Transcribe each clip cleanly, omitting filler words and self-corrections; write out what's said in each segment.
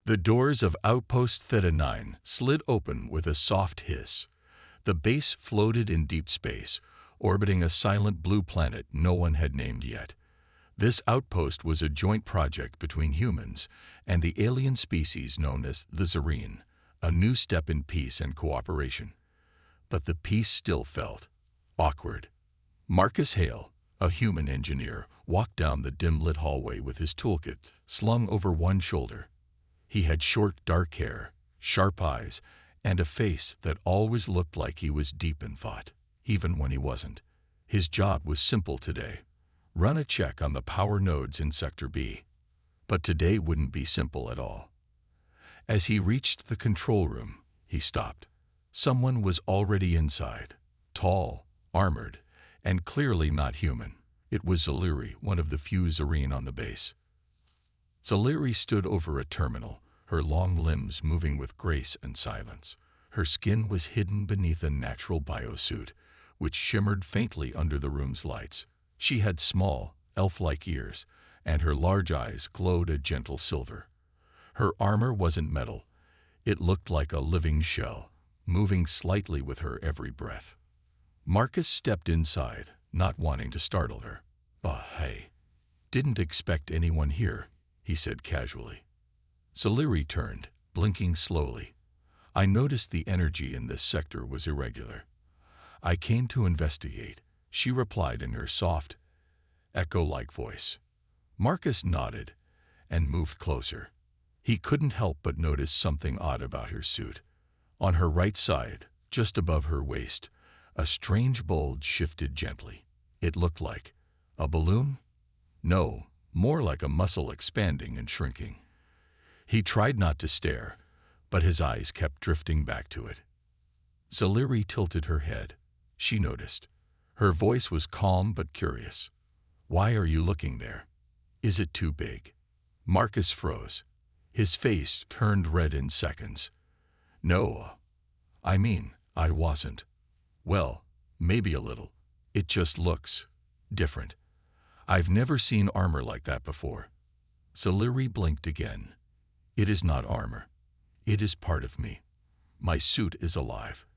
The doors of Outpost Theta 9 slid open with a soft hiss. The base floated in deep space, orbiting a silent blue planet no one had named yet. This outpost was a joint project between humans and the alien species known as the Zerine, a new step in peace and cooperation. But the peace still felt awkward. Marcus Hale, a human engineer, walked down the dim-lit hallway with his toolkit slung over one shoulder. He had short, dark hair, sharp eyes, and a face that always looked like he was deep in thought, even when he wasn't. His job was simple today: run a check on the power nodes in Sector B. But today wouldn't be simple at all. As he reached the control room, he stopped. Someone was already inside, tall, armored, and clearly not human. It was Zaliri, one of the few Zerine on the base. Zaliri stood over a terminal, her long limbs moving with grace and silence. Her skin was hidden beneath a natural biosuit, which shimmered faintly under the room's lights. She had small, elf-like ears, and her large eyes glowed a gentle silver. Her armor wasn't metal. It looked like a living shell, moving slightly with her every breath. Marcus stepped inside, not wanting to startle her. "Oh, hey. Didn't expect anyone here," he said casually. Zaliri turned, blinking slowly. "I noticed the energy in this sector was irregular. I came to investigate," she replied in her soft, echo-like voice. Marcus nodded and moved closer. He couldn't help but notice something odd about her suit. On her right side, just above her waist, a strange bulge shifted gently. It looked like a balloon? No, more like a muscle expanding and shrinking. He tried not to stare, but his eyes kept drifting back to it. Zaliri tilted her head. She noticed. Her voice was calm but curious. "Why are you looking there? Is it too big?" Marcus froze. His face turned red in seconds. "No, I wasn't. Well, maybe a little. It just looks different. I've never seen armor like that before." Zaliri blinked again. "It is not armor. It is part of me. My suit is alive.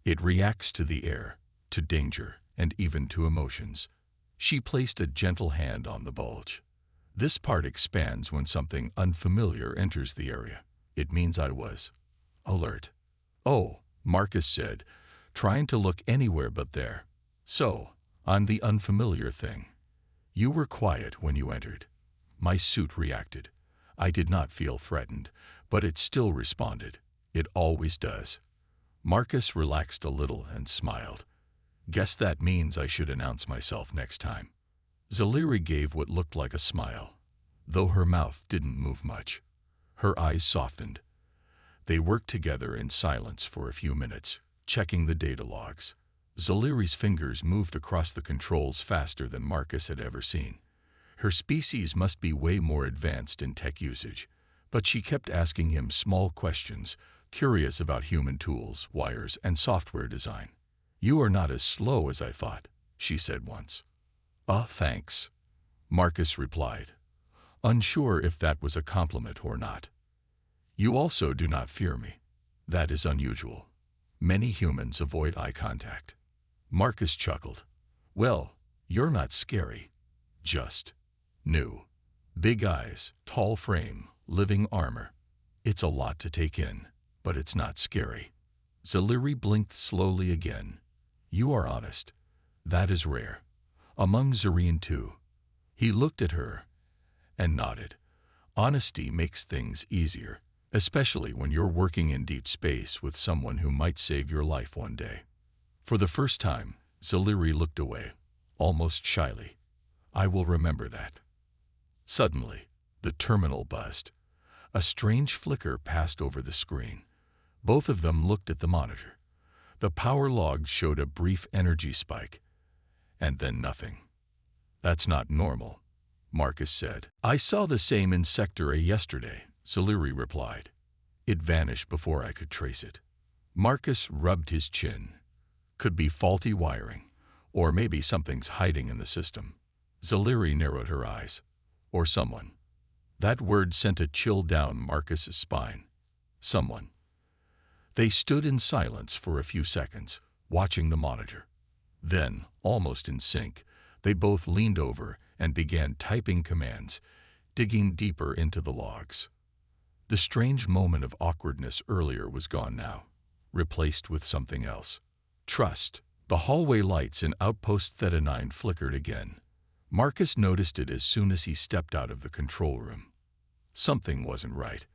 It reacts to the air, to danger, and even to emotions." She placed a gentle hand on the bulge. "This part expands when something unfamiliar enters the area. It means I was alert." "Oh," Marcus said, trying to look anywhere but there. "So, I'm the unfamiliar thing. You were quiet when you entered. My suit reacted. I did not feel threatened, but it still responded. It always does." Marcus relaxed a little and smiled. "Guess that means I should announce myself next time." Zaliri gave what looked like a smile, though her mouth didn't move much. Her eyes softened. They worked together in silence for a few minutes, checking the data logs. Zaliri's fingers moved across the controls faster than Marcus had ever seen. Her species must be way more advanced in tech usage, but she kept asking him small questions, curious about human tools, wires, and software design. "You are not as slow as I thought," she said once. Thanks," Marcus replied, unsure if that was a compliment or not. "You also do not fear me. That is unusual. Many humans avoid eye contact." Marcus chuckled. "Well, you're not scary. Just new. Big eyes, tall frame, living armor. It's a lot to take in, but it's not scary." Zaliri blinked slowly again. "You are honest. That is rare. Among Zerine too." He looked at her and nodded. "Honesty makes things easier, especially when you're working in deep space with someone who might save your life one day." For the first time, Zaliri looked away, almost shyly. "I will remember that." Suddenly, the terminal buzzed. A strange flicker passed over the screen. Both of them looked at the monitor. The power logs showed a brief energy spike, and then nothing. "That's not normal," Marcus said. "I saw the same in Sector A yesterday," Zaliri replied. "It vanished before I could trace it." Marcus rubbed his chin. "Could be faulty wiring, or maybe something's hiding in the system." Zaliri narrowed her eyes. "Or someone." That word sent a chill down Marcus's spine. Someone. They stood in silence for a few seconds, watching the monitor. Then, almost in sync, they both leaned over and began typing commands, digging deeper into the logs. The strange moment of awkwardness earlier was gone now, replaced with something else. Trust. The hallway lights in Outpost Theta 9 flickered again. Marcus noticed it as soon as he stepped out of the control room. Something wasn't right.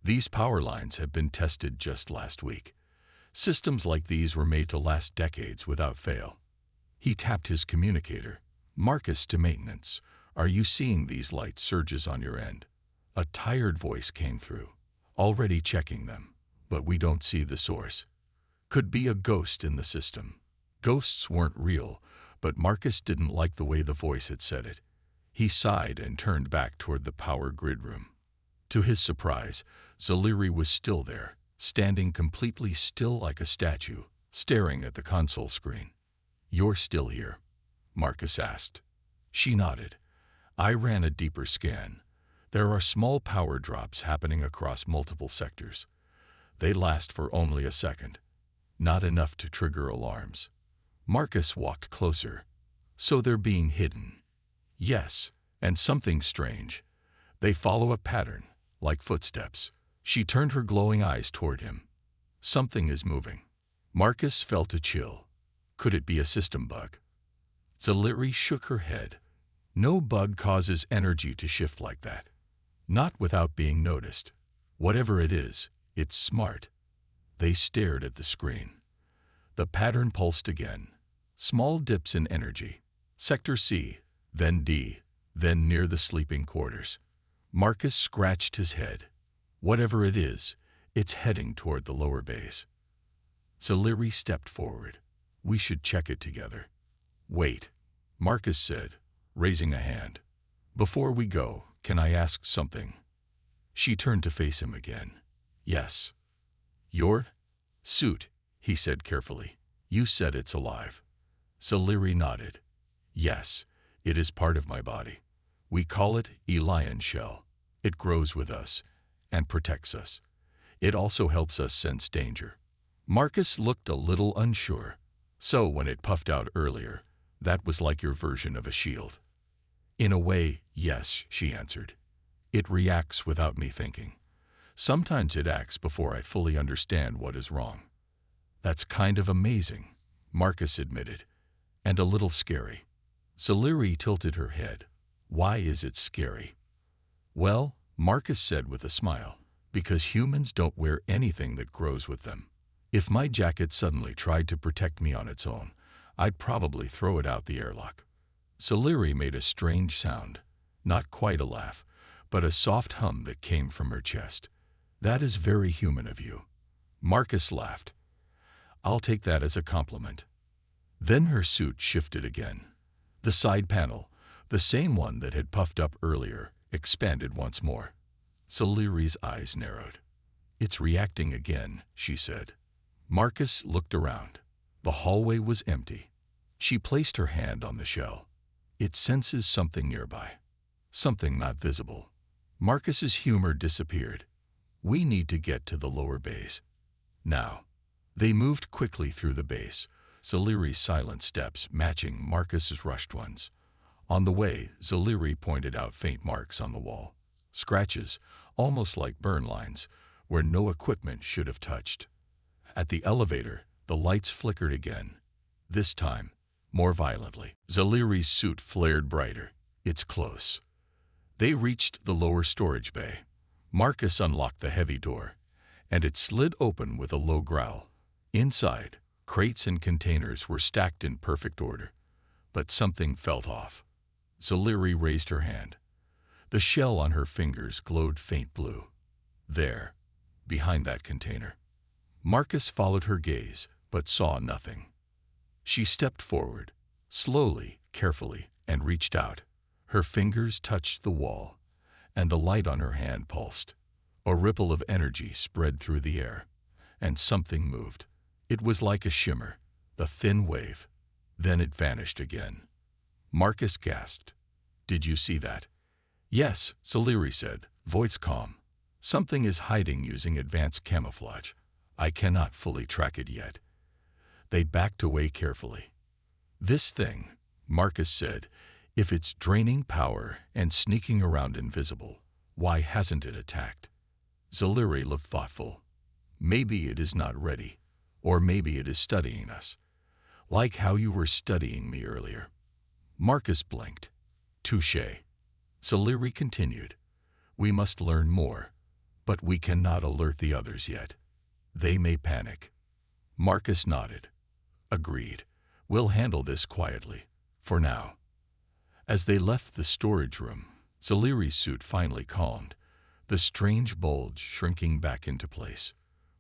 These power lines had been tested just last week. Systems like these were made to last decades without fail. He tapped his communicator. Marcus to maintenance. Are you seeing these light surges on your end? A tired voice came through. Already checking them, but we don't see the source. Could be a ghost in the system. Ghosts weren't real, but Marcus didn't like the way the voice had said it. He sighed and turned back toward the power grid room. To his surprise, Zaliri was still there, standing completely still like a statue, staring at the console screen. "You're still here?" Marcus asked. She nodded. I ran a deeper scan. There are small power drops happening across multiple sectors. They last for only a second. Not enough to trigger alarms. Marcus walked closer. So they're being hidden. Yes, and something strange. They follow a pattern, like footsteps. She turned her glowing eyes toward him. Something is moving. Marcus felt a chill. Could it be a system bug? Zaliri shook her head. No bug causes energy to shift like that. Not without being noticed. Whatever it is, it's smart. They stared at the screen. The pattern pulsed again. Small dips in energy. Sector C, then D, then near the sleeping quarters. Marcus scratched his head. Whatever it is, it's heading toward the lower base. Zaliri stepped forward. We should check it together. Wait, Marcus said, raising a hand. Before we go, can I ask something? She turned to face him again. Yes. Your suit, he said carefully. You said it's alive. Zaliri nodded. Yes, it is part of my body. We call it a lion shell. It grows with us and protects us. It also helps us sense danger. Marcus looked a little unsure. So when it puffed out earlier, that was like your version of a shield. In a way, yes, she answered. It reacts without me thinking. Sometimes it acts before I fully understand what is wrong. That's kind of amazing, Marcus admitted, and a little scary. Zaliri tilted her head. Why is it scary? Well, Marcus said with a smile, because humans don't wear anything that grows with them. If my jacket suddenly tried to protect me on its own, I'd probably throw it out the airlock. Zaliri made a strange sound, not quite a laugh, but a soft hum that came from her chest. That is very human of you. Marcus laughed. I'll take that as a compliment. Then her suit shifted again. The side panel, the same one that had puffed up earlier, expanded once more. Zaliri's eyes narrowed. It's reacting again, she said. Marcus looked around. The hallway was empty. She placed her hand on the shell. It senses something nearby. Something not visible. Marcus's humor disappeared. We need to get to the lower base. Now. They moved quickly through the base, Zaliri's silent steps matching Marcus's rushed ones. On the way, Zaliri pointed out faint marks on the wall. Scratches, almost like burn lines, where no equipment should have touched. At the elevator, the lights flickered again. This time, more violently. Zaliri's suit flared brighter. It's close. They reached the lower storage bay. Marcus unlocked the heavy door, and it slid open with a low growl. Inside, crates and containers were stacked in perfect order, but something felt off. Zaliri raised her hand. The shell on her fingers glowed faint blue. There, behind that container. Marcus followed her gaze, but saw nothing. She stepped forward, slowly, carefully, and reached out. Her fingers touched the wall, and the light on her hand pulsed. A ripple of energy spread through the air, and something moved. It was like a shimmer, a thin wave. Then it vanished again. Marcus gasped. Did you see that? Yes, Zaliri said. Voice calm. Something is hiding using advanced camouflage. I cannot fully track it yet. They backed away carefully. This thing, Marcus said, if it's draining power and sneaking around invisible, why hasn't it attacked? Zaliri looked thoughtful. Maybe it is not ready, or maybe it is studying us. Like how you were studying me earlier. Marcus blinked. Touché. Zaliri continued. We must learn more, but we cannot alert the others yet. They may panic. Marcus nodded. Agreed. We'll handle this quietly, for now. As they left the storage room, Zaliri's suit finally calmed, the strange bulge shrinking back into place.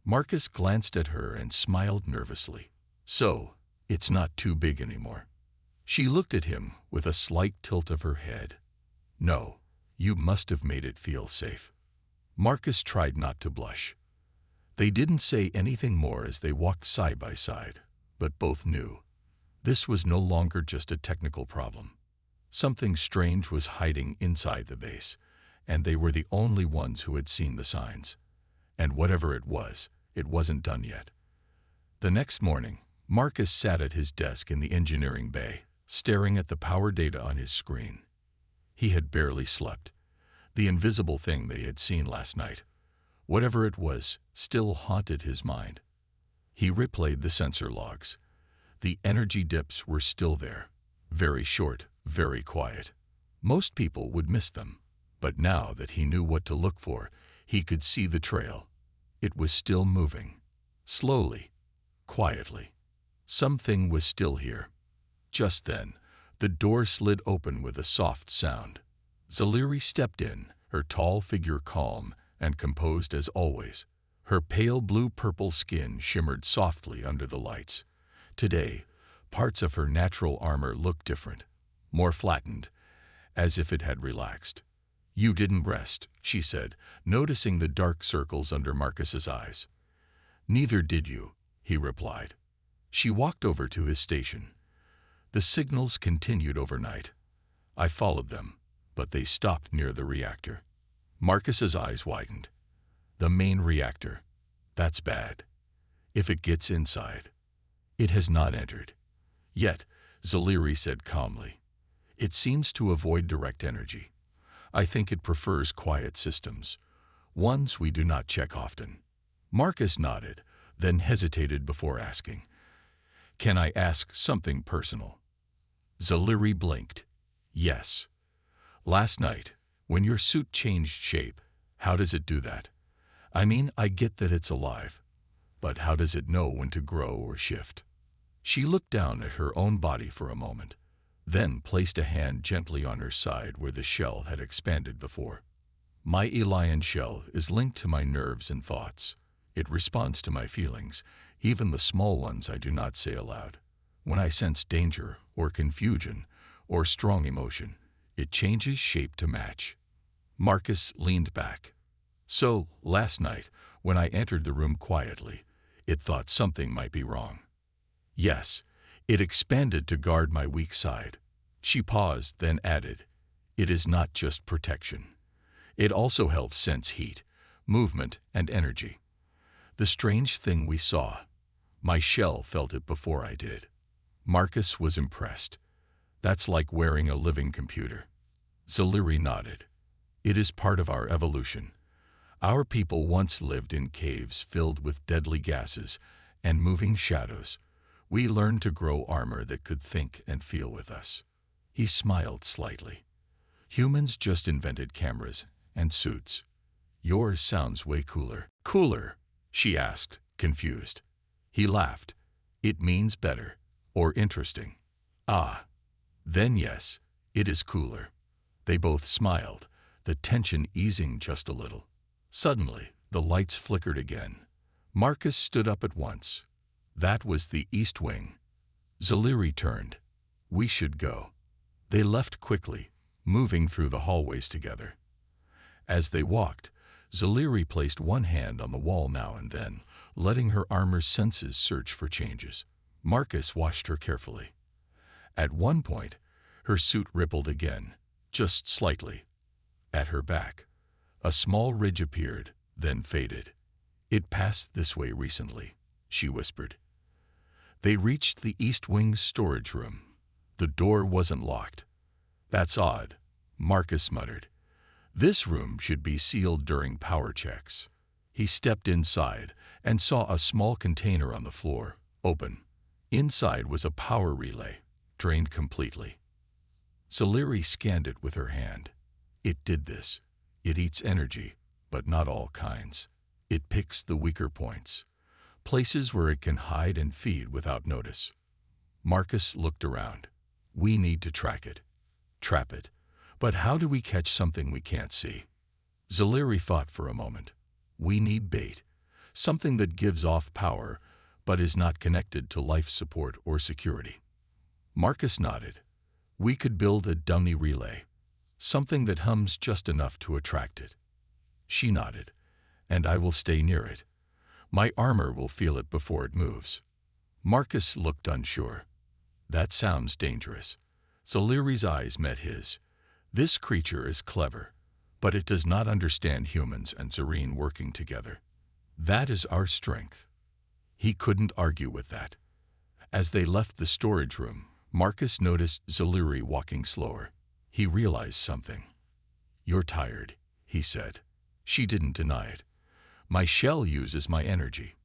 Marcus glanced at her and smiled nervously. So, it's not too big anymore. She looked at him with a slight tilt of her head. No, you must have made it feel safe. Marcus tried not to blush. They didn't say anything more as they walked side by side, but both knew. This was no longer just a technical problem. Something strange was hiding inside the base, and they were the only ones who had seen the signs. And whatever it wasn't done yet. The next morning, Marcus sat at his desk in the engineering bay, staring at the power data on his screen. He had barely slept. The invisible thing they had seen last night, whatever it was, still haunted his mind. He replayed the sensor logs. The energy dips were still there, very short, very quiet. Most people would miss them, but now that he knew what to look for, he could see the trail. It was still moving, slowly, quietly. Something was still here. Just then, the door slid open with a soft sound. Zaliri stepped in, her tall figure calm and composed as always. Her pale blue-purple skin shimmered softly under the lights. Today, parts of her natural armor looked different, more flattened, as if it had relaxed. You didn't rest, she said, noticing the dark circles under Marcus's eyes. Neither did you, he replied. She walked over to his station. The signals continued overnight. I followed them, but they stopped near the reactor. Marcus's eyes widened. The main reactor. That's bad. If it gets inside. It has not entered. Yet, Zaliri said calmly. It seems to avoid direct energy. I think it prefers quiet systems, ones we do not check often. Marcus nodded, then hesitated before asking. Can I ask something personal? Zaliri blinked. Yes. Last night, when your suit changed shape, how does it do that? I mean, I get that it's alive, but how does it know when to grow or shift? She looked down at her own body for a moment, then placed a hand gently on her side where the shell had expanded before. My Elian shell is linked to my nerves and thoughts. It responds to my feelings, even the small ones I do not say aloud. When I sense danger or confusion or strong emotion, it changes shape to match. Marcus leaned back. So, last night, when I entered the room quietly, it thought something might be wrong. Yes, it expanded to guard my weak side. She paused, then added, it is not just protection. It also helps sense heat, movement, and energy. The strange thing we saw, my shell felt it before I did. Marcus was impressed. That's like wearing a living computer. Zaliri nodded. It is part of our evolution. Our people once lived in caves filled with deadly gases and moving shadows. We learned to grow armor that could think and feel with us. He smiled slightly. Humans just invented cameras and suits. Yours sounds way cooler. Cooler? She asked, confused. He laughed. It means better, or interesting. Ah, then yes, it is cooler. They both smiled, the tension easing just a little. Suddenly, the lights flickered again. Marcus stood up at once. That was the east wing. Zaliri turned. We should go. They left quickly, moving through the hallways together. As they walked, Zaliri placed one hand on the wall now and then, letting her armor's senses search for changes. Marcus watched her carefully. At one point, her suit rippled again, just slightly. At her back, A small ridge appeared, then faded. "It passed this way recently," she whispered. They reached the East Wing's storage room. The door wasn't locked. "That's odd," Marcus muttered. "This room should be sealed during power checks." He stepped inside and saw a small container on the floor, open. Inside was a power relay, drained completely. Scifi scanned it with her hand. "It did this. It eats energy, but not all kinds. It picks the weaker points, places where it can hide and feed without notice." Marcus looked around. "We need to track it. Trap it. But how do we catch something we can't see?" Scifi thought for a moment. "We need bait. Something that gives off power, but is not connected to life support or security." Marcus nodded. "We could build a dummy relay. Something that hums just enough to attract it." She nodded. "And I will stay near it. My armor will feel it before it moves." Marcus looked unsure. "That sounds dangerous." Scifi's eyes met his. "This creature is clever, but it does not understand humans and Serene working together. That is our strength." He couldn't argue with that. As they left the storage room, Marcus noticed Scifi walking slower. He realized something. "You're tired," he said. She didn't deny it. "My shell uses my energy.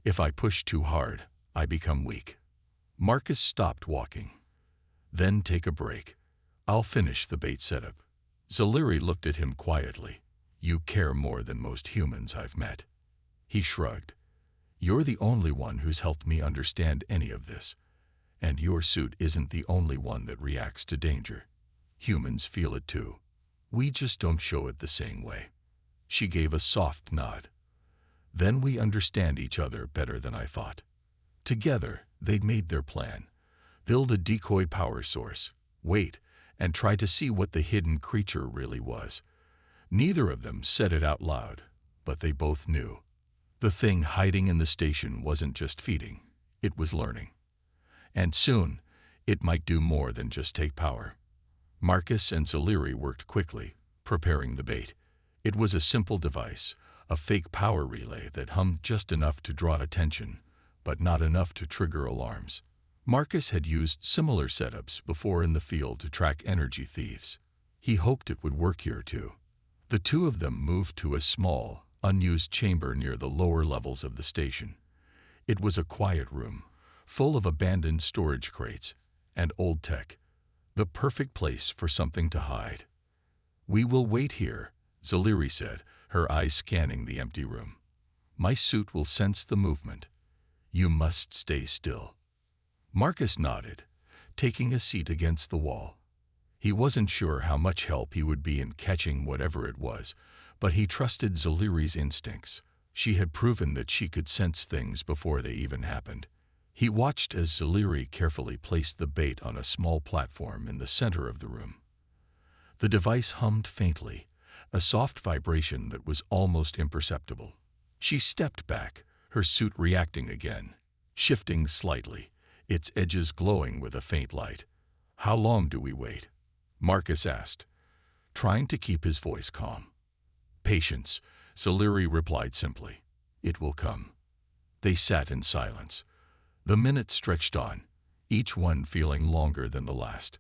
If I push too hard, I become weak." Marcus stopped walking. "Then take a break. I'll finish the bait setup." Scifi looked at him quietly. "You care more than most humans I've met." He shrugged. "You're the only one who's helped me understand any of this. And your suit isn't the only one that reacts to danger. Humans feel it too. We just don't show it the same way." She gave a soft nod. "Then we understand each other better than I thought." Together, they'd made their plan. Build a decoy power source, wait, and try to see what the hidden creature really was. Neither of them said it out loud, but they both knew. The thing hiding in the station wasn't just feeding, it was learning. And soon, it might do more than just take power. Marcus and Scifi worked quickly, preparing the bait. It was a simple device, a fake power relay that hummed just enough to draw attention, but not enough to trigger alarms. Marcus had used similar setups before in the field to track energy thieves. He hoped it would work here too. The two of them moved to a small, unused chamber near the lower levels of the station. It was a quiet room, full of abandoned storage crates and old tech. The perfect place for something to hide. "We will wait here," Scifi said, her eyes scanning the empty room. "My suit will sense the movement. You must stay still." Marcus nodded, taking a seat against the wall. He wasn't sure how much help he would be in catching whatever it was, but he trusted Scifi's instincts. She had proven that she could sense things before they even happened. He watched as Scifi carefully placed the bait on a small platform in the center of the room. The device hummed faintly, a soft vibration that was almost imperceptible. She stepped back, her suit reacting again, shifting slightly, its edges glowing with a faint light. "How long do we wait?" Marcus asked, trying to keep his voice calm. "Patience," Scifi replied simply. "It will come." They sat in silence. The minutes stretched on, each one feeling longer than the last.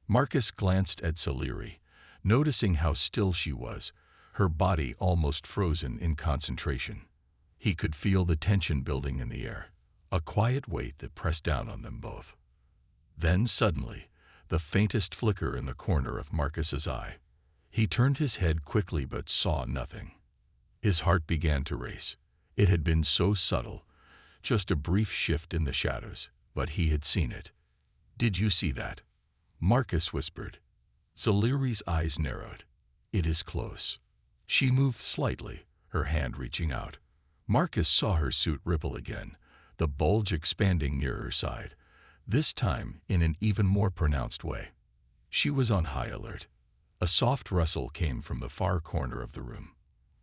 Marcus glanced at Scifi, noticing how still she was, her body almost frozen in concentration. He could feel the tension building in the air, a quiet weight that pressed down on them both. Then suddenly, the faintest flicker in the corner of Marcus's eye. He turned his head quickly but saw nothing. His heart began to race. It had been so subtle, just a brief shift in the shadows, but he had seen it. "Did you see that?" Marcus whispered. Scifi's eyes narrowed. "It is close." She moved slightly, her hand reaching out. Marcus saw her suit ripple again, the bulge expanding near her side, this time in an even more pronounced way. She was on high alert. A soft rustle came from the far corner of the room.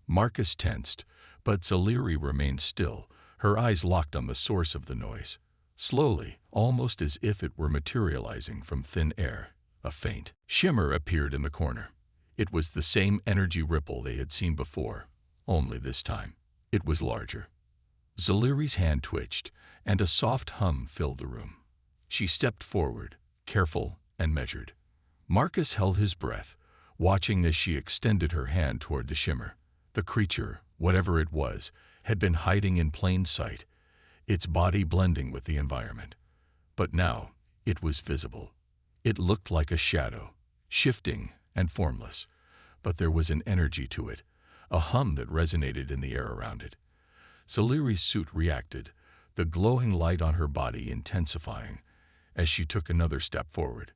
Marcus tensed, but Scifi remained still, her eyes locked on the source of the noise. Slowly, almost as if it were materializing from thin air, a faint shimmer appeared in the corner. It was the same energy ripple they had seen before, only this time it was larger. Zaliri's hand twitched, and a soft hum filled the room. She stepped forward, careful and measured. Marcus held his breath, watching as she extended her hand toward the shimmer. The creature, whatever it was, had been hiding in plain sight, its body blending with the environment. But now it was visible. It looked like a shadow, shifting and formless, but there was an energy to it, a hum that resonated in the air around it. Zaliri's suit reacted, the glowing light on her body intensifying as she took another step forward.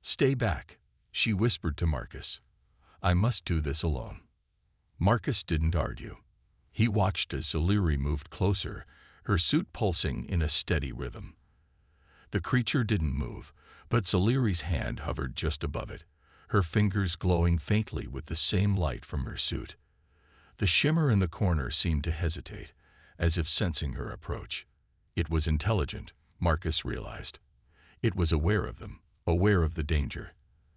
"Stay back," she whispered to Marcus. "I must do this alone." Marcus didn't argue. He watched as Zaliri moved closer, her suit pulsing in a steady rhythm. The creature didn't move, but Zaliri's hand hovered just above it, her fingers glowing faintly with the same light from her suit. The shimmer in the corner seemed to hesitate, as if sensing her approach. It was intelligent, Marcus realized. It was aware of them, aware of the danger.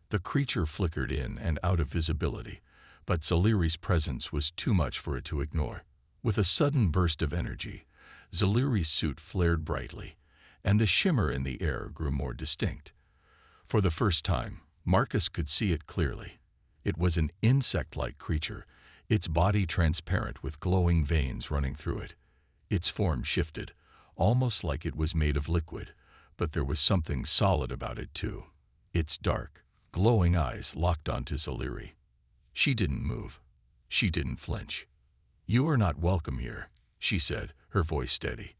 The creature flickered in and out of visibility, but Zaliri's presence was too much for it to ignore. With a sudden burst of energy, Zaliri's suit flared brightly, and the shimmer in the air grew more distinct. For the first time, Marcus could see it clearly. It was an insect-like creature, its body transparent with glowing veins running through it. Its form shifted, almost like it was made of liquid, but there was something solid about it too. Its dark, glowing eyes locked onto Zaliri. She didn't move. She didn't flinch. "You are not welcome here," she said, her voice steady.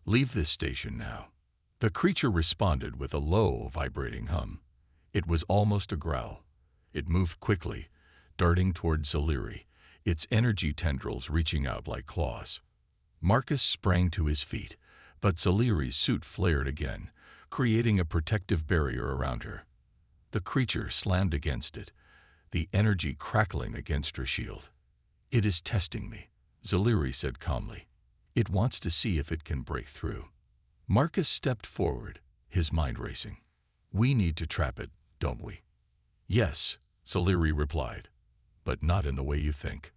"Leave this station now." The creature responded with a low, vibrating hum. It was almost a growl. It moved quickly, darting toward Zaliri, its energy tendrils reaching out like claws. Marcus sprang to his feet, but Zaliri's suit flared again, creating a protective barrier around her. The creature slammed against it, the energy crackling against her shield. "It is testing me," Zaliri said calmly. "It wants to see if it can break through." Marcus stepped forward, his mind racing. "We need to trap it, don't we?" "Yes," Zaliri replied, "but not in the way you think."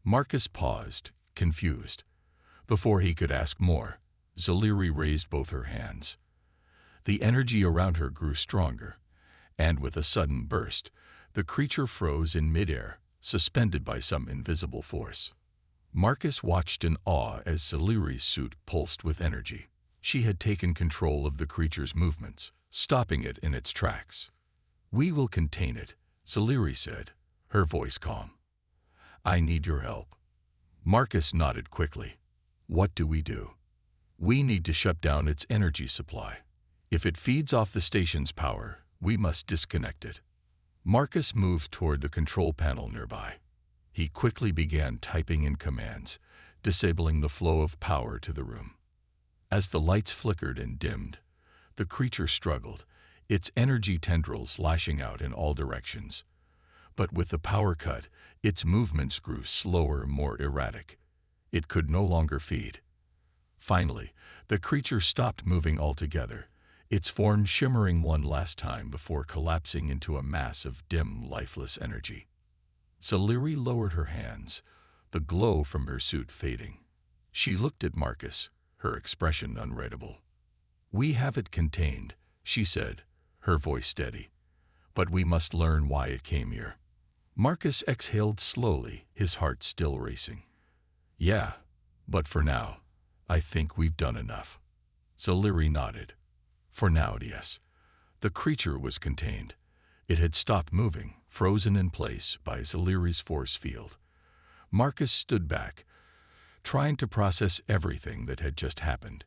Marcus paused, confused. Before he could ask more, Zaliri raised both her hands. The energy around her grew stronger, and with a sudden burst, the creature froze in midair, suspended by some invisible force. Marcus watched in awe as Zaliri's suit pulsed with energy. She had taken control of the creature's movements, stopping it in its tracks. "We will contain it," Zaliri said, her voice calm. "I need your help." Marcus nodded quickly. "What do we do?" "We need to shut down its energy supply. If it feeds off the station's power, we must disconnect it." Marcus moved toward the control panel nearby. He quickly began typing in commands, disabling the flow of power to the room. As the lights flickered and dimmed, the creature struggled, its energy tendrils lashing out in all directions. But with the power cut, its movements grew slower, more erratic. It could no longer feed. Finally, the creature stopped moving altogether, its form shimmering one last time before collapsing into a mass of dim, lifeless energy. Zaliri lowered her hands, the glow from her suit fading. She looked at Marcus, her expression unreadable. "We have it contained," she said, her voice steady. "But we must learn why it came here." Marcus exhaled slowly, his heart still racing. "Yeah, but for now, I think we've done enough." Zaliri nodded. For now, yes. The creature was contained. It had stopped moving, frozen in place by Zaliri's force field. Marcus stood back, trying to process everything that had just happened.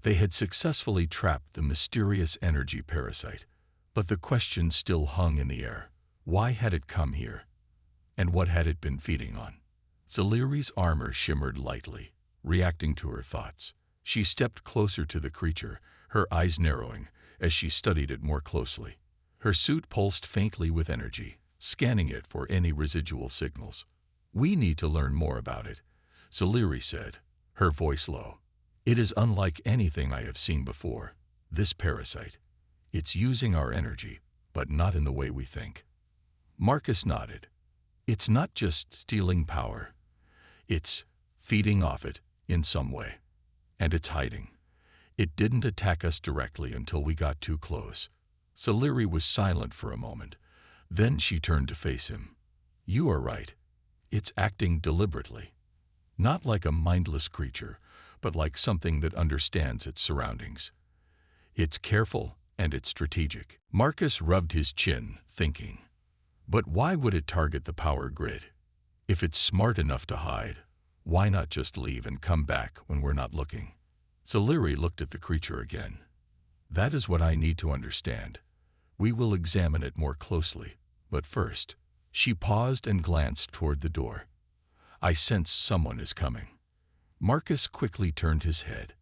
They had successfully trapped the mysterious energy parasite, but the question still hung in the air. Why had it come here? And what had it been feeding on? Zaliri's armor shimmered lightly, reacting to her thoughts. She stepped closer to the creature, her eyes narrowing as she studied it more closely. Her suit pulsed faintly with energy, scanning it for any residual signals. "We need to learn more about it," Zaliri said, her voice low. "It is unlike anything I have seen before, this parasite. It's using our energy, but not in the way we think." Marcus nodded. It's not just stealing power. It's feeding off it in some way. And it's hiding. It didn't attack us directly until we got too close. Scifi was silent for a moment. Then she turned to face him. You are right. It's acting deliberately. Not like a mindless creature, but like something that understands its surroundings. It's careful and it's strategic. Marcus rubbed his chin, thinking. But why would it target the power grid? If it's smart enough to hide, why not just leave and come back when we're not looking? Scifi looked at the creature again. That is what I need to understand. We will examine it more closely, but first, she paused and glanced toward the door. I sense someone is coming. Marcus quickly turned his head.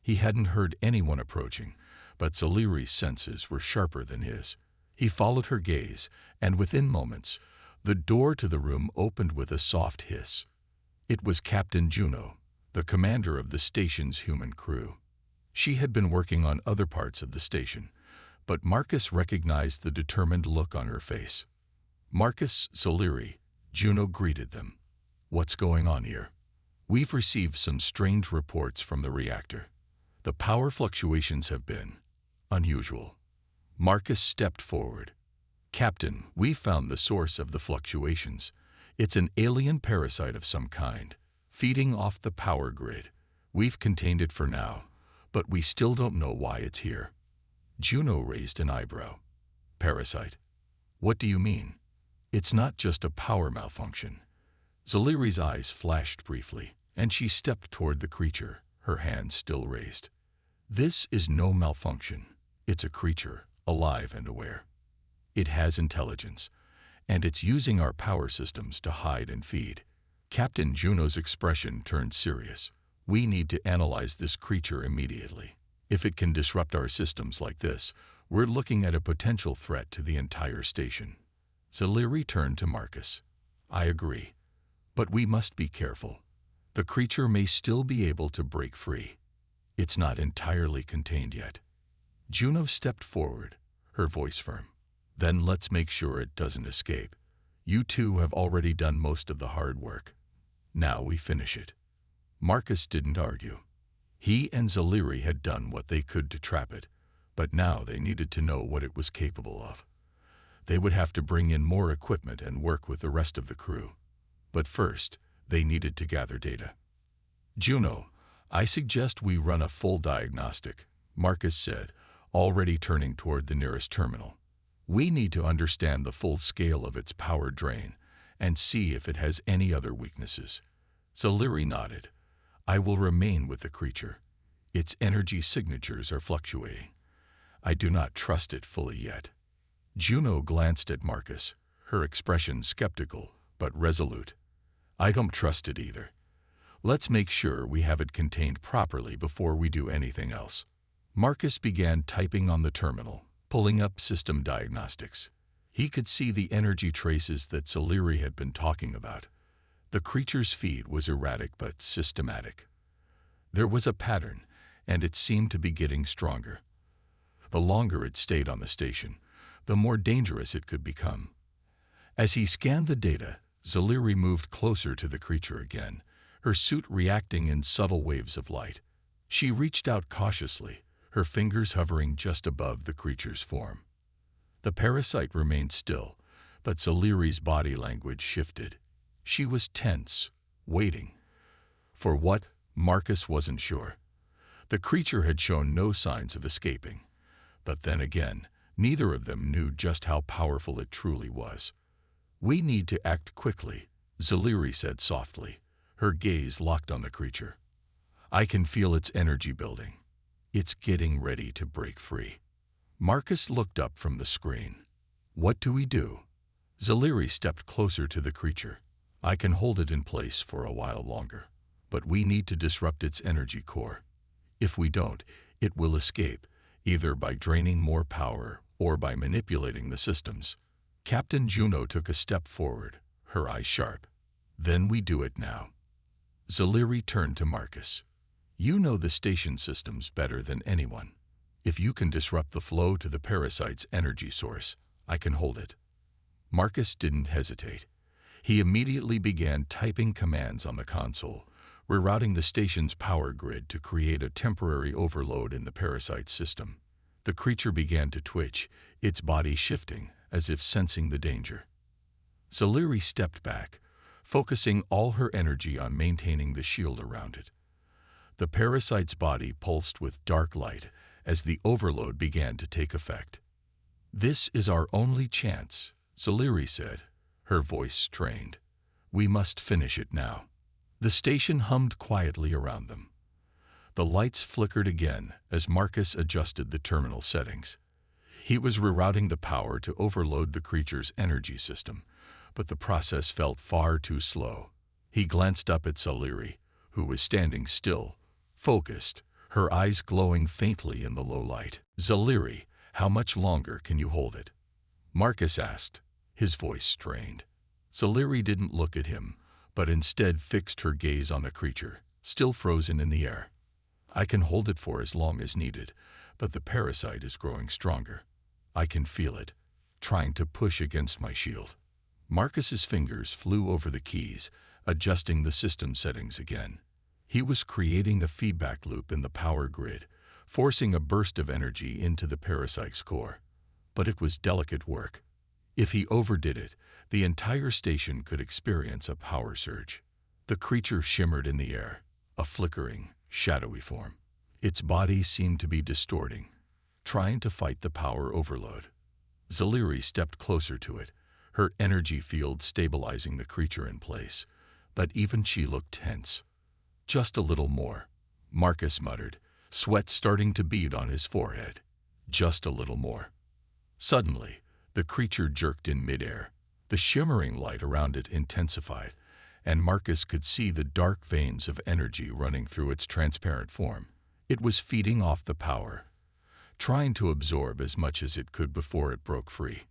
He hadn't heard anyone approaching, but Scifi's senses were sharper than his. He followed her gaze, and within moments, the door to the room opened with a soft hiss. It was Captain Juno, the commander of the station's human crew. She had been working on other parts of the station, but Marcus recognized the determined look on her face. Marcus, Scifi, Juno greeted them. What's going on here? We've received some strange reports from the reactor. The power fluctuations have been unusual. Marcus stepped forward. Captain, we found the source of the fluctuations. It's an alien parasite of some kind, feeding off the power grid. We've contained it for now, but we still don't know why it's here. Juno raised an eyebrow. Parasite? What do you mean? It's not just a power malfunction. Scifi's eyes flashed briefly, and she stepped toward the creature, her hands still raised. This is no malfunction. It's a creature, alive and aware. It has intelligence, and it's using our power systems to hide and feed. Captain Juno's expression turned serious. We need to analyze this creature immediately. If it can disrupt our systems like this, we're looking at a potential threat to the entire station. Scifi turned to Marcus. I agree, but we must be careful. The creature may still be able to break free. It's not entirely contained yet. Juno stepped forward, her voice firm. Then let's make sure it doesn't escape. You two have already done most of the hard work. Now we finish it. Marcus didn't argue. He and Scifi had done what they could to trap it, but now they needed to know what it was capable of. They would have to bring in more equipment and work with the rest of the crew. But first, they needed to gather data. Juno, I suggest we run a full diagnostic, Marcus said, already turning toward the nearest terminal. We need to understand the full scale of its power drain and see if it has any other weaknesses. Scifi nodded. I will remain with the creature. Its energy signatures are fluctuating. I do not trust it fully yet. Juno glanced at Marcus, her expression skeptical but resolute. I don't trust it either. Let's make sure we have it contained properly before we do anything else. Marcus began typing on the terminal, pulling up system diagnostics. He could see the energy traces that Scifi had been talking about. The creature's feed was erratic but systematic. There was a pattern, and it seemed to be getting stronger. The longer it stayed on the station, the more dangerous it could become. As he scanned the data, Scifi moved closer to the creature again, her suit reacting in subtle waves of light. She reached out cautiously, her fingers hovering just above the creature's form. The parasite remained still, but Scifi's body language shifted. She was tense, waiting. For what? Marcus wasn't sure. The creature had shown no signs of escaping. But then again, neither of them knew just how powerful it truly was. We need to act quickly, Scifi said softly, her gaze locked on the creature. I can feel its energy building. It's getting ready to break free. Marcus looked up from the screen. What do we do? Scifi stepped closer to the creature. I can hold it in place for a while longer, but we need to disrupt its energy core. If we don't, it will escape, either by draining more power or by manipulating the systems. Captain Juno took a step forward, her eyes sharp. Then we do it now. Scifi turned to Marcus. You know the station systems better than anyone. If you can disrupt the flow to the parasite's energy source, I can hold it. Marcus didn't hesitate. He immediately began typing commands on the console, rerouting the station's power grid to create a temporary overload in the parasite system. The creature began to twitch, its body shifting, as if sensing the danger. Scifi stepped back, focusing all her energy on maintaining the shield around it. The parasite's body pulsed with dark light as the overload began to take effect. "This is our only chance," Scifi said, her voice strained. "We must finish it now." The station hummed quietly around them. The lights flickered again as Marcus adjusted the terminal settings. He was rerouting the power to overload the creature's energy system, but the process felt far too slow. He glanced up at Scifi, who was standing still, focused, her eyes glowing faintly in the low light. "Scifi, how much longer can you hold it?" Marcus asked, his voice strained. Scifi didn't look at him, but instead fixed her gaze on the creature, still frozen in the air. "I can hold it for as long as needed, but the parasite is growing stronger. I can feel it, trying to push against my shield." Marcus's fingers flew over the keys, adjusting the system settings again. He was creating a feedback loop in the power grid, forcing a burst of energy into the parasite's core. But it was delicate work. If he overdid it, the entire station could experience a power surge. The creature shimmered in the air, a flickering, shadowy form. Its body seemed to be distorting, trying to fight the power overload. Scifi stepped closer to it, her energy field stabilizing the creature in place, but even she looked tense. "Just a little more," Marcus muttered, sweat starting to bead on his forehead. "Just a little more." Suddenly, the creature jerked in midair. The shimmering light around it intensified, and Marcus could see the dark veins of energy running through its transparent form. It was feeding off the power, trying to absorb as much as it could before it broke free.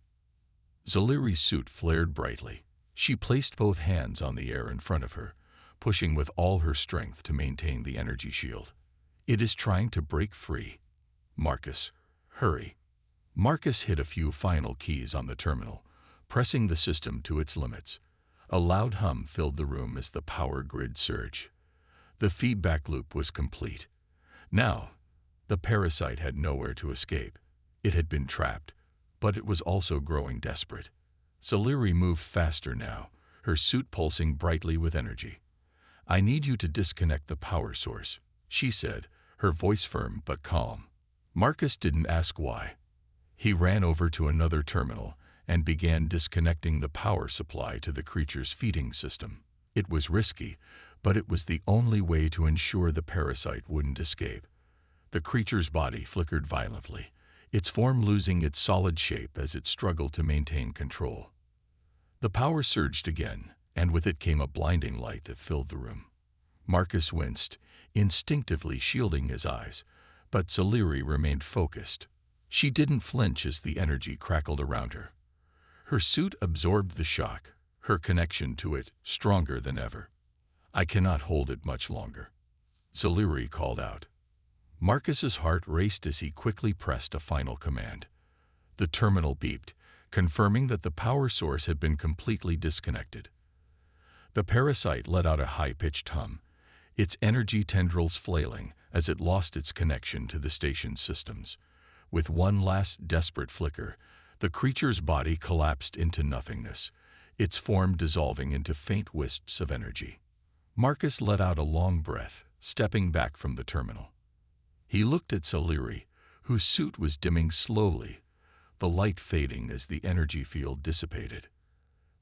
Scifi's suit flared brightly. She placed both hands on the air in front of her, pushing with all her strength to maintain the energy shield. "It is trying to break free. Marcus, hurry." Marcus hit a few final keys on the terminal, pressing the system to its limits. A loud hum filled the room as the power grid surged. The feedback loop was complete. Now, the parasite had nowhere to escape. It had been trapped, but it was also growing desperate. Scifi moved faster now, her suit pulsing brightly with energy. "I need you to disconnect the power source," she said, her voice firm but calm. Marcus didn't ask why. He ran over to another terminal and began disconnecting the power supply to the creature's feeding system. It was risky, but it was the only way to ensure the parasite wouldn't escape. The creature's body flickered violently, its form losing its solid shape as it struggled to maintain control. The power surged again, and with it came a blinding light that filled the room. Marcus winced, instinctively shielding his eyes, but Scifi remained focused. She didn't flinch as the energy crackled around her. Her suit absorbed the shock, her connection to it stronger than ever. "I cannot hold it much longer," Scifi called out. Marcus's heart raced as he quickly pressed a final command. The terminal beeped, confirming that the power source had been completely disconnected. The parasite let out a high-pitched hum, its energy tendrils flailing as it lost its connection to the station's systems. With one last desperate flicker, the creature's body collapsed into nothingness, its form dissolving into faint wisps of energy. Marcus let out a long breath, stepping back from the terminal. He looked at Scifi, whose suit was dimming slowly, the light fading as the energy field dissipated.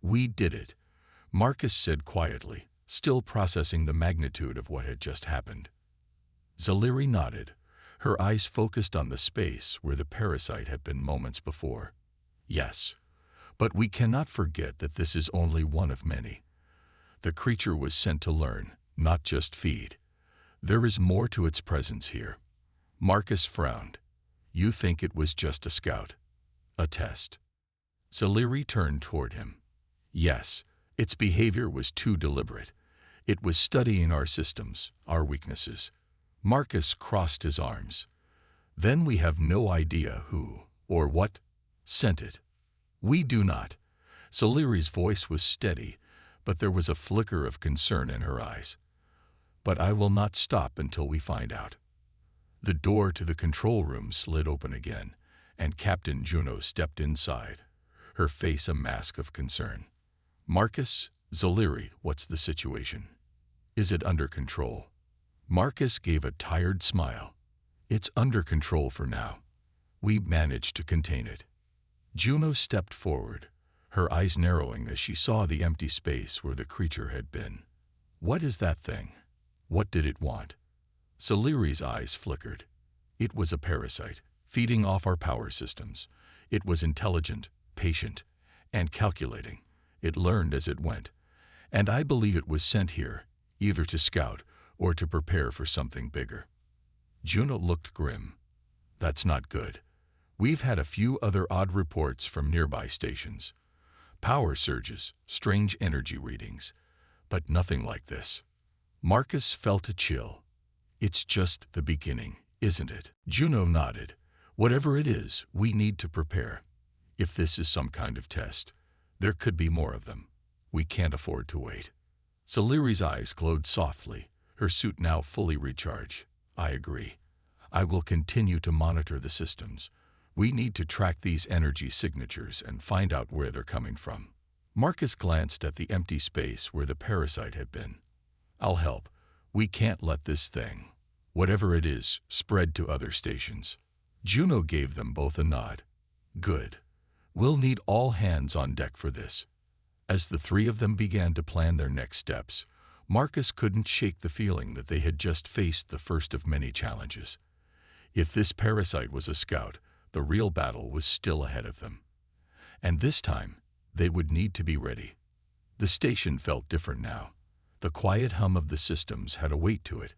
"We did it," Marcus said quietly, still processing the magnitude of what had just happened. Scifi nodded, her eyes focused on the space where the parasite had been moments before. "Yes, but we cannot forget that this is only one of many. The creature was sent to learn, not just feed. There is more to its presence here." Marcus frowned. "You think it was just a scout? A test?" Scifi turned toward him. "Yes, its behavior was too deliberate. It was studying our systems, our weaknesses." Marcus crossed his arms. "Then we have no idea who, or what, sent it." "We do not," Soliri's voice was steady, but there was a flicker of concern in her eyes. "But I will not stop until we find out." The door to the control room slid open again, and Captain Juno stepped inside, her face a mask of concern. "Marcus, Soliri, what's the situation? Is it under control?" Marcus gave a tired smile. "It's under control for now. We managed to contain it." Juno stepped forward, her eyes narrowing as she saw the empty space where the creature had been. "What is that thing? What did it want?" Soliri's eyes flickered. "It was a parasite, feeding off our power systems. It was intelligent, patient, and calculating. It learned as it went. And I believe it was sent here, either to scout or to prepare for something bigger." Juno looked grim. "That's not good. We've had a few other odd reports from nearby stations. Power surges, strange energy readings, but nothing like this." Marcus felt a chill. "It's just the beginning, isn't it?" Juno nodded. "Whatever it is, we need to prepare. If this is some kind of test, there could be more of them. We can't afford to wait." Soliri's eyes glowed softly, her suit now fully recharged. "I agree. I will continue to monitor the systems. We need to track these energy signatures and find out where they're coming from." Marcus glanced at the empty space where the parasite had been. "I'll help. We can't let this thing, whatever it is, spread to other stations." Juno gave them both a nod. "Good. We'll need all hands on deck for this." As the three of them began to plan their next steps, Marcus couldn't shake the feeling that they had just faced the first of many challenges. If this parasite was a scout, the real battle was still ahead of them. And this time, they would need to be ready. The station felt different now. The quiet hum of the systems had a weight to it,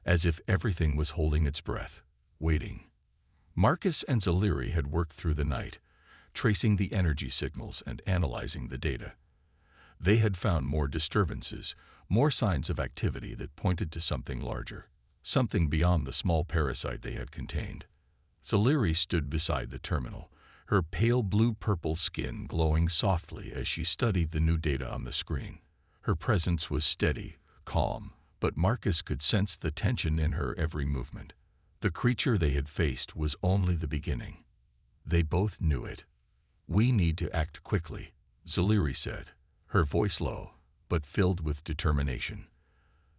as if everything was holding its breath, waiting. Marcus and Soliri had worked through the night, tracing the energy signals and analyzing the data. They had found more disturbances, more signs of activity that pointed to something larger, something beyond the small parasite they had contained. Soliri stood beside the terminal, her pale blue-purple skin glowing softly as she studied the new data on the screen. Her presence was steady, calm, but Marcus could sense the tension in her every movement. The creature they had faced was only the beginning. They both knew it. "We need to act quickly," Soliri said, her voice low, but filled with determination.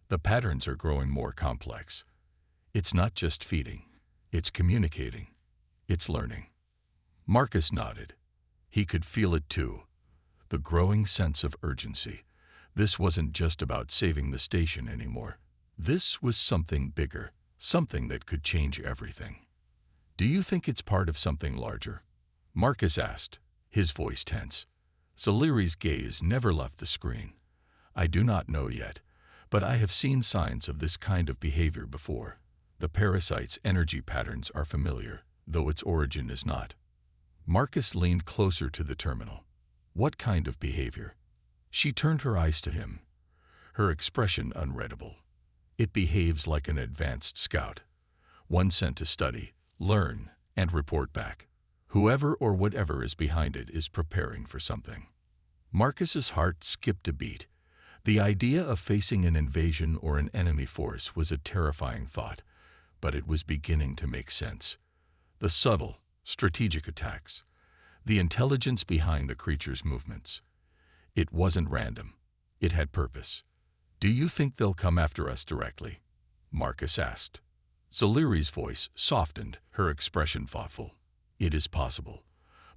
"The patterns are growing more complex. It's not just feeding. It's communicating. It's learning." Marcus nodded. He could feel it too, the growing sense of urgency. This wasn't just about saving the station anymore. This was something bigger, something that could change everything. "Do you think it's part of something larger?" Marcus asked, his voice tense. Soliri's gaze never left the screen. "I do not know yet, but I have seen signs of this kind of behavior before. The parasite's energy patterns are familiar, though its origin is not." Marcus leaned closer to the terminal. "What kind of behavior?" She turned her eyes to him, her expression unreadable. "It behaves like an advanced scout, one sent to study, learn, and report back. Whoever or whatever is behind it is preparing for something." Marcus's heart skipped a beat. The idea of facing an invasion or an enemy force was a terrifying thought, but it was beginning to make sense. The subtle, strategic attacks, the intelligence behind the creature's movements. It wasn't random. It had purpose. "Do you think they'll come after us directly?" Marcus asked. Soliri's voice softened, her expression thoughtful. "It is possible,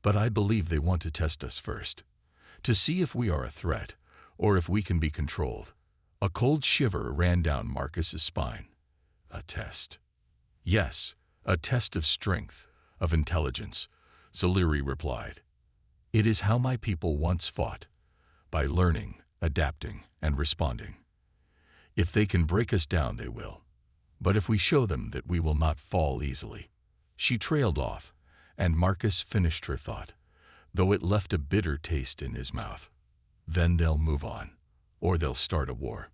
but I believe they want to test us first, to see if we are a threat, or if we can be controlled." A cold shiver ran down Marcus's spine. "A test?" "Yes, a test of strength, of intelligence," Soliri replied. "It is how my people once fought, by learning, adapting, and responding. If they can break us down, they will. But if we show them that we will not fall easily." She trailed off, and Marcus finished her thought, though it left a bitter taste in his mouth. "Then they'll move on, or they'll start a war."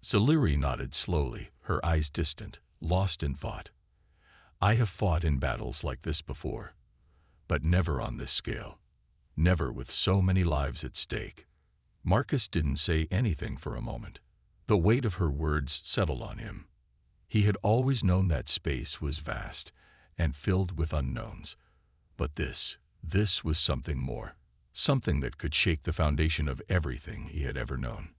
Soliri nodded slowly, her eyes distant, lost in thought. "I have fought in battles like this before, but never on this scale. never with so many lives at stake. Marcus didn't say anything for a moment. The weight of her words settled on him. He had always known that space was vast and filled with unknowns. But this was something more. Something that could shake the foundation of everything he had ever known.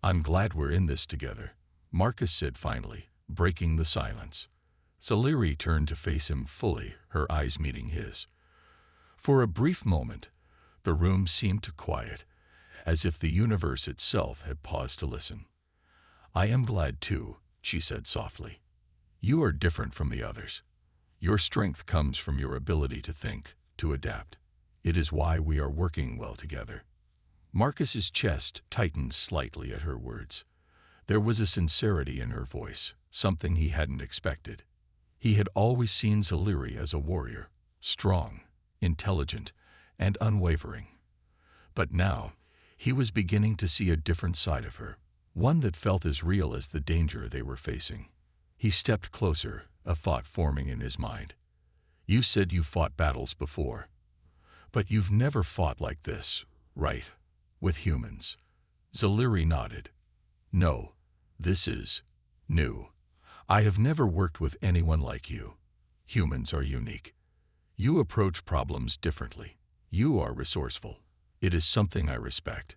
"I'm glad we're in this together," Marcus said finally, breaking the silence. Scifi turned to face him fully, her eyes meeting his. For a brief moment, the room seemed to quiet, as if the universe itself had paused to listen. "I am glad too," she said softly. "You are different from the others. Your strength comes from your ability to think, to adapt. It is why we are working well together." Marcus's chest tightened slightly at her words. There was a sincerity in her voice, something he hadn't expected. He had always seen Scifi as a warrior, strong, intelligent, and unwavering. But now, he was beginning to see a different side of her, one that felt as real as the danger they were facing. He stepped closer, a thought forming in his mind. "You said you fought battles before. But you've never fought like this, right? With humans?" Scifi nodded. "No, this is new. I have never worked with anyone like you. Humans are unique. You approach problems differently. You are resourceful. It is something I respect."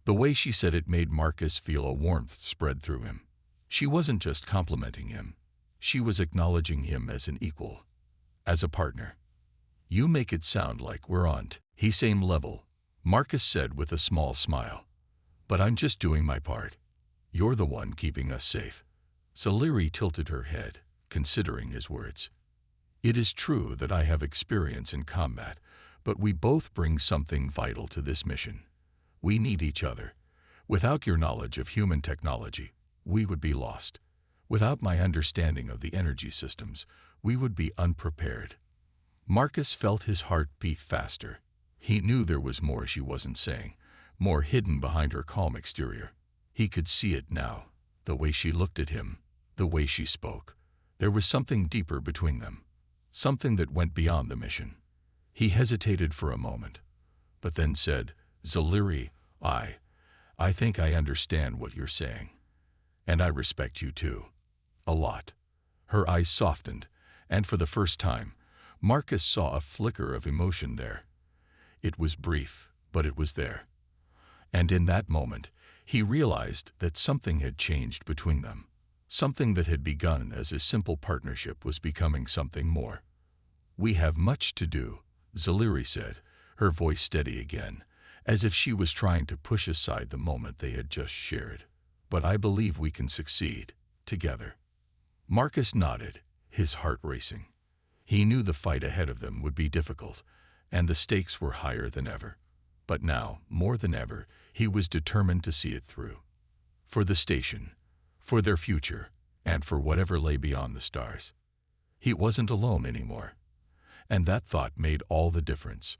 The way she said it made Marcus feel a warmth spread through him. She wasn't just complimenting him. She was acknowledging him as an equal, as a partner. "You make it sound like we're on the same level," Marcus said with a small smile. "But I'm just doing my part. You're the one keeping us safe." Scifi tilted her head, considering his words. "It is true that I have experience in combat, but we both bring something vital to this mission. We need each other. Without your knowledge of human technology, we would be lost. Without my understanding of the energy systems, we would be unprepared." Marcus felt his heart beat faster. He knew there was more she wasn't saying, more hidden behind her calm exterior. He could see it now, the way she looked at him, the way she spoke. There was something deeper between them, something that went beyond the mission. He hesitated for a moment, but then said, "Scifi, I think I understand what you're saying. And I respect you too. A lot." Her eyes softened, and for the first time, Marcus saw a flicker of emotion there. It was brief, but it was there. And in that moment, he realized that something had changed between them. Something that had begun as a simple partnership was becoming something more. "We have much to do," Scifi said, her voice steady again, as if she was trying to push aside the moment they had just shared. "But I believe we can succeed, together." Marcus nodded, his heart racing. He knew the fight ahead of them would be difficult, and the stakes were higher than ever. But now, more than ever, he was determined to see it through. For the station, for their future, and for whatever lay beyond the stars. He wasn't alone anymore. And that thought made all the difference.